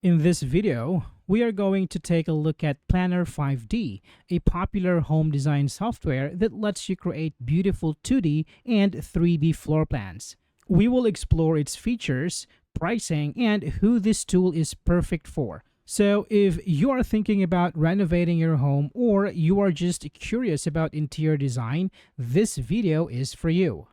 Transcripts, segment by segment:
In this video, we are going to take a look at Planner 5D, a popular home design software that lets you create beautiful 2D and 3D floor plans. We will explore its features, pricing, and who this tool is perfect for. So, if you are thinking about renovating your home or you are just curious about interior design, this video is for you.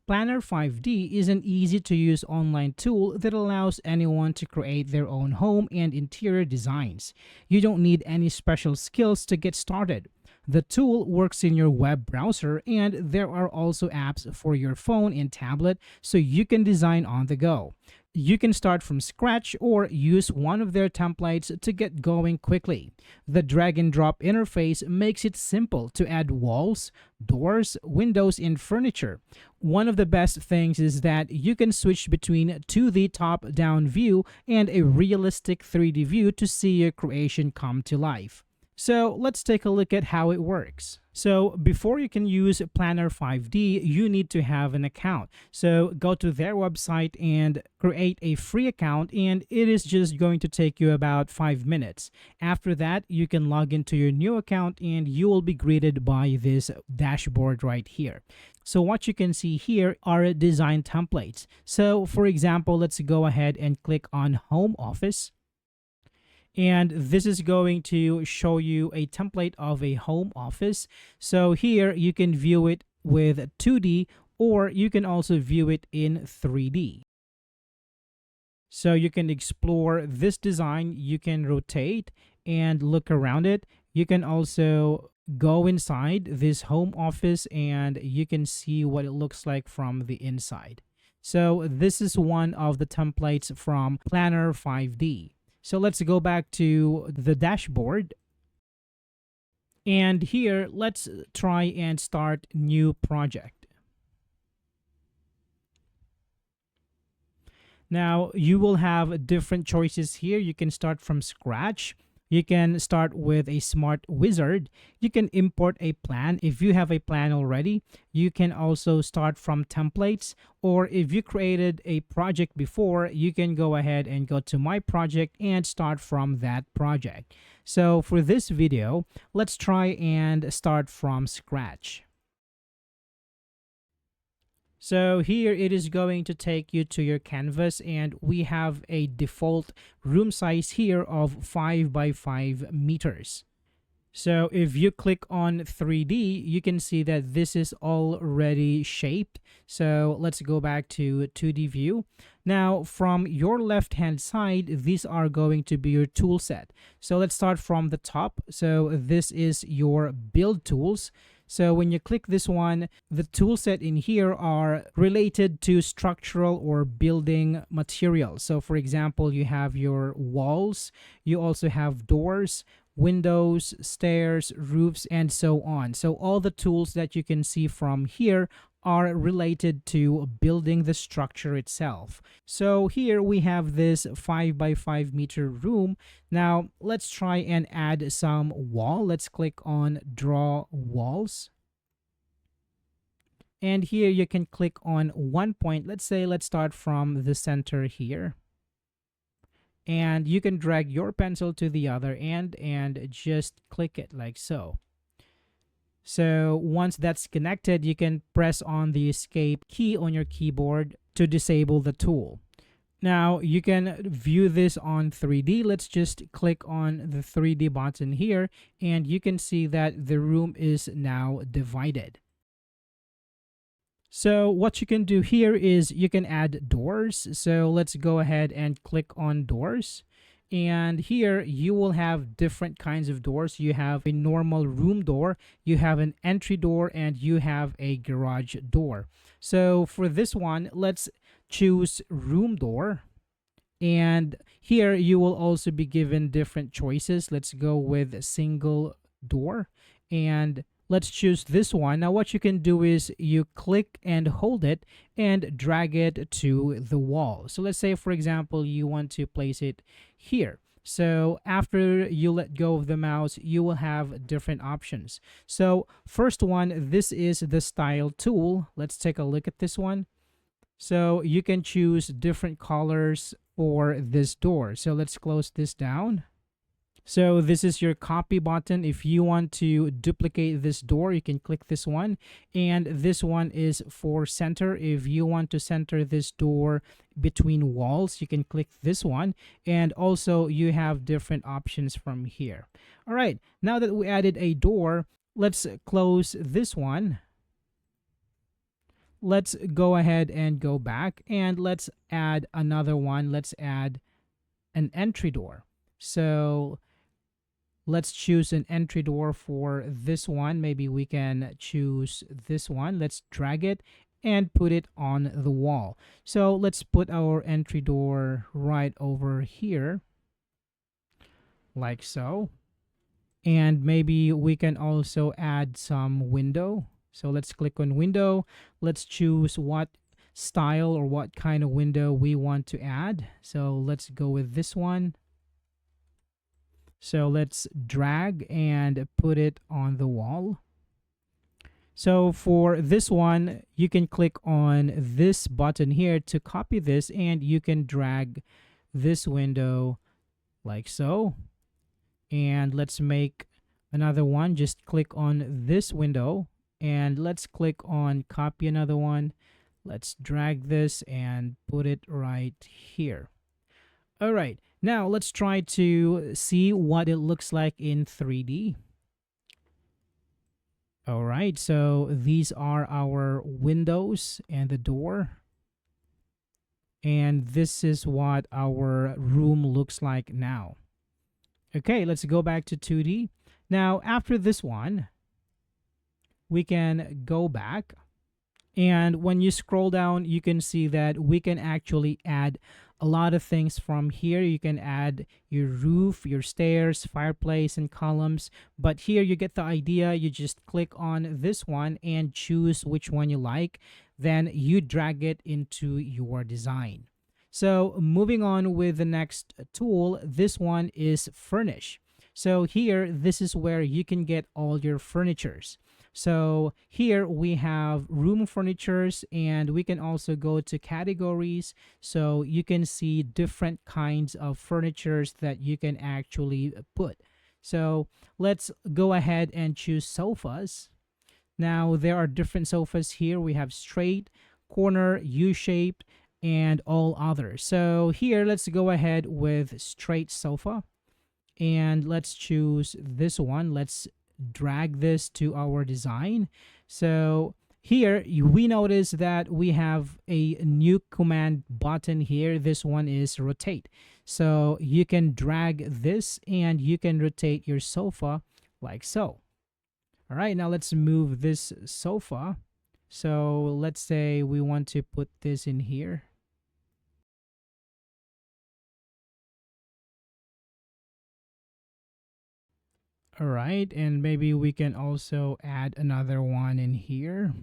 Planner 5D is an easy to use online tool that allows anyone to create their own home and interior designs. You don't need any special skills to get started. The tool works in your web browser, and there are also apps for your phone and tablet so you can design on the go. You can start from scratch or use one of their templates to get going quickly. The drag and drop interface makes it simple to add walls, doors, windows, and furniture. One of the best things is that you can switch between 2D top-down view and a realistic 3D view to see your creation come to life. So let's take a look at how it works. So before you can use Planner 5D, you need to have an account. So go to their website and create a free account, and it is just going to take you about 5 minutes. After that, you can log into your new account and you will be greeted by this dashboard right here. So what you can see here are design templates. So for example, let's go ahead and click on Home Office. And this is going to show you a template of a home office. So here you can view it with 2D, or you can also view it in 3D. So you can explore this design, you can rotate and look around it. You can also go inside this home office and you can see what it looks like from the inside. So this is one of the templates from Planner 5D. So let's go back to the dashboard. And here, let's try and start new project. Now, you will have different choices here. You can start from scratch. You can start with a smart wizard. You can import a plan. If you have a plan already, you can also start from templates. Or if you created a project before, you can go ahead and go to my project and start from that project. So for this video, let's try and start from scratch. So here it is going to take you to your canvas, and we have a default room size here of 5 by 5 meters. So if you click on 3D, you can see that this is already shaped. So let's go back to 2D view. Now from your left hand side, these are going to be your tool set. So let's start from the top. So this is your build tools. So when you click this one, the tool set in here are related to structural or building materials. So for example, you have your walls, you also have doors, windows, stairs, roofs, and so on. So all the tools that you can see from here are related to building the structure itself. So here we have this 5 by 5 meter room. Now let's try and add some wall. Let's click on draw walls. And here you can click on one point. Let's say, let's start from the center here. And you can drag your pencil to the other end and just click it like so. So once that's connected, you can press on the escape key on your keyboard to disable the tool. Now you can view this on 3D. Let's just click on the 3D button here, and you can see that the room is now divided. So what you can do here is you can add doors. So let's go ahead and click on doors. And here you will have different kinds of doors. You have a normal room door, you have an entry door, and you have a garage door. So for this one, let's choose room door. And here you will also be given different choices. Let's go with a single door, and let's choose this one. Now what you can do is you click and hold it and drag it to the wall. So let's say, for example, you want to place it here. So after you let go of the mouse, you will have different options. So first one, this is the style tool. Let's take a look at this one. So you can choose different colors for this door. So let's close this down. So this is your copy button. If you want to duplicate this door, you can click this one. And this one is for center. If you want to center this door between walls, you can click this one. And also you have different options from here. All right, now that we added a door, let's close this one. Let's go ahead and go back and let's add another one. Let's add an entry door. So let's choose an entry door for this one. Maybe we can choose this one. Let's drag it and put it on the wall. So let's put our entry door right over here, like so. And maybe we can also add some window. So let's click on window. Let's choose what style or what kind of window we want to add. So let's go with this one. So let's drag and put it on the wall. So for this one, you can click on this button here to copy this, and you can drag this window like so. And let's make another one. Just click on this window and let's click on copy another one. Let's drag this and put it right here. All right, now let's try to see what it looks like in 3D. All right, so these are our windows and the door. And this is what our room looks like now. Okay, let's go back to 2D. Now, after this one, we can go back. And when you scroll down, you can see that we can actually add a lot of things from here. You can add your roof, your stairs, fireplace, and columns. But here you get the idea. You just click on this one and choose which one you like. Then you drag it into your design. So moving on with the next tool, this one is Furnish. So here, this is where you can get all your furnitures. So here we have room furnitures, and we can also go to categories. So you can see different kinds of furnitures that you can actually put. So let's go ahead and choose sofas. Now there are different sofas here. We have straight, corner, U-shaped, and all others. So here, let's go ahead with straight sofa. And let's choose this one. Let's drag this to our design. So here we notice that we have a new command button here. This one is rotate. So you can drag this and you can rotate your sofa like so. All right, now let's move this sofa. So let's say we want to put this in here. All right, and maybe we can also add another one in here.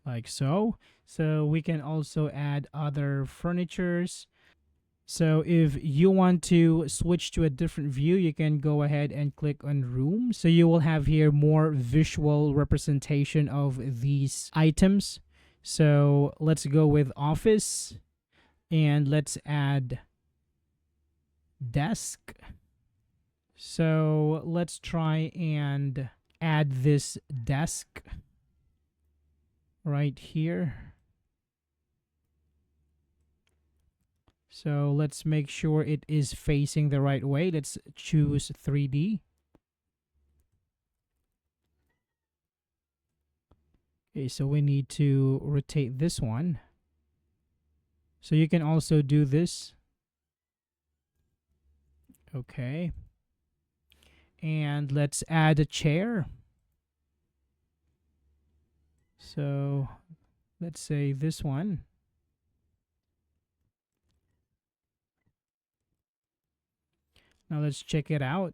Like so. So we can also add other furnitures. So if you want to switch to a different view, you can go ahead and click on room. So you will have here more visual representation of these items. So let's go with office and let's add desk. So let's try and add this desk right here. So let's make sure it is facing the right way. Let's choose 3D. Okay, so we need to rotate this one. So you can also do this. Okay. And let's add a chair. So let's say this one. Now let's check it out.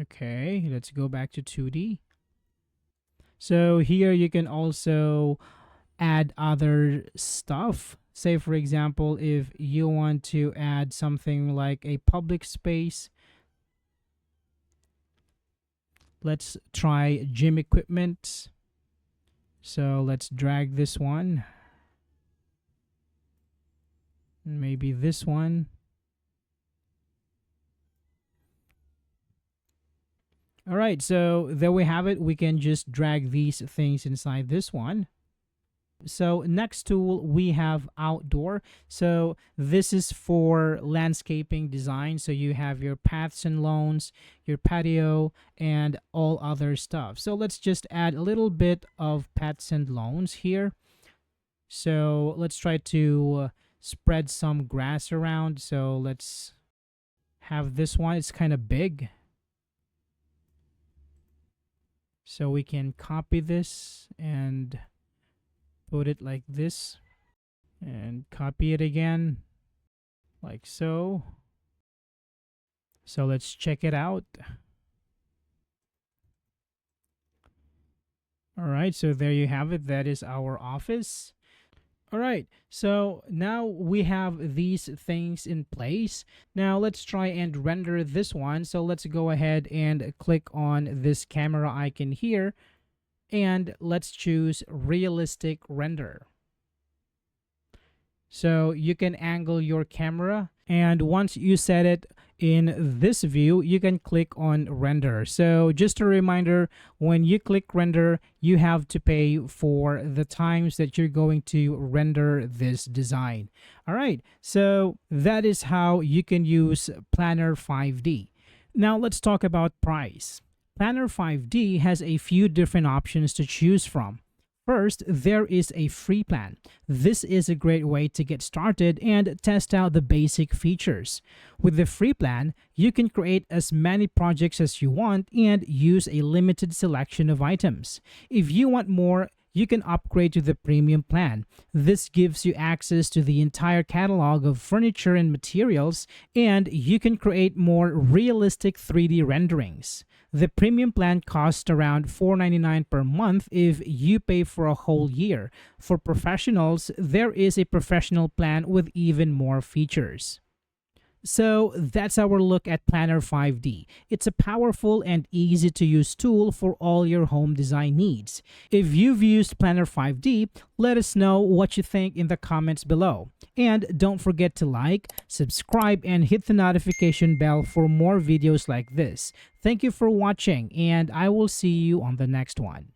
Okay, let's go back to 2D. So here you can also add other stuff. Say for example, if you want to add something like a public space, Let's try gym equipment. So let's drag this one. Maybe this one. All right, so there we have it. We can just drag these things inside this one. So next tool we have outdoor. So this is for landscaping design. So you have your paths and lawns, your patio, and all other stuff. So let's just add a little bit of paths and lawns here. So let's try to spread some grass around. So let's have this one. It's kind of big. So we can copy this and put it like this, and copy it again like so. So let's check it out. All right, so there you have it. That is our office. All right, so now we have these things in place. Now let's try and render this one. So let's go ahead and click on this camera icon here, and let's choose realistic render. So you can angle your camera, and once you set it in this view, you can click on render. So just a reminder, when you click render, you have to pay for the times that you're going to render this design. All right, so that is how you can use Planner 5D. Now let's talk about price. Planner 5D has a few different options to choose from. First, there is a free plan. This is a great way to get started and test out the basic features. With the free plan, you can create as many projects as you want and use a limited selection of items. If you want more, you can upgrade to the premium plan. This gives you access to the entire catalog of furniture and materials, and you can create more realistic 3D renderings. The premium plan costs around $4.99 per month if you pay for a whole year. For professionals, there is a professional plan with even more features. So that's our look at Planner 5D. It's a powerful and easy to use tool for all your home design needs. If you've used Planner 5D, let us know what you think in the comments below. And don't forget to like, subscribe, and hit the notification bell for more videos like this. Thank you for watching, and I will see you on the next one.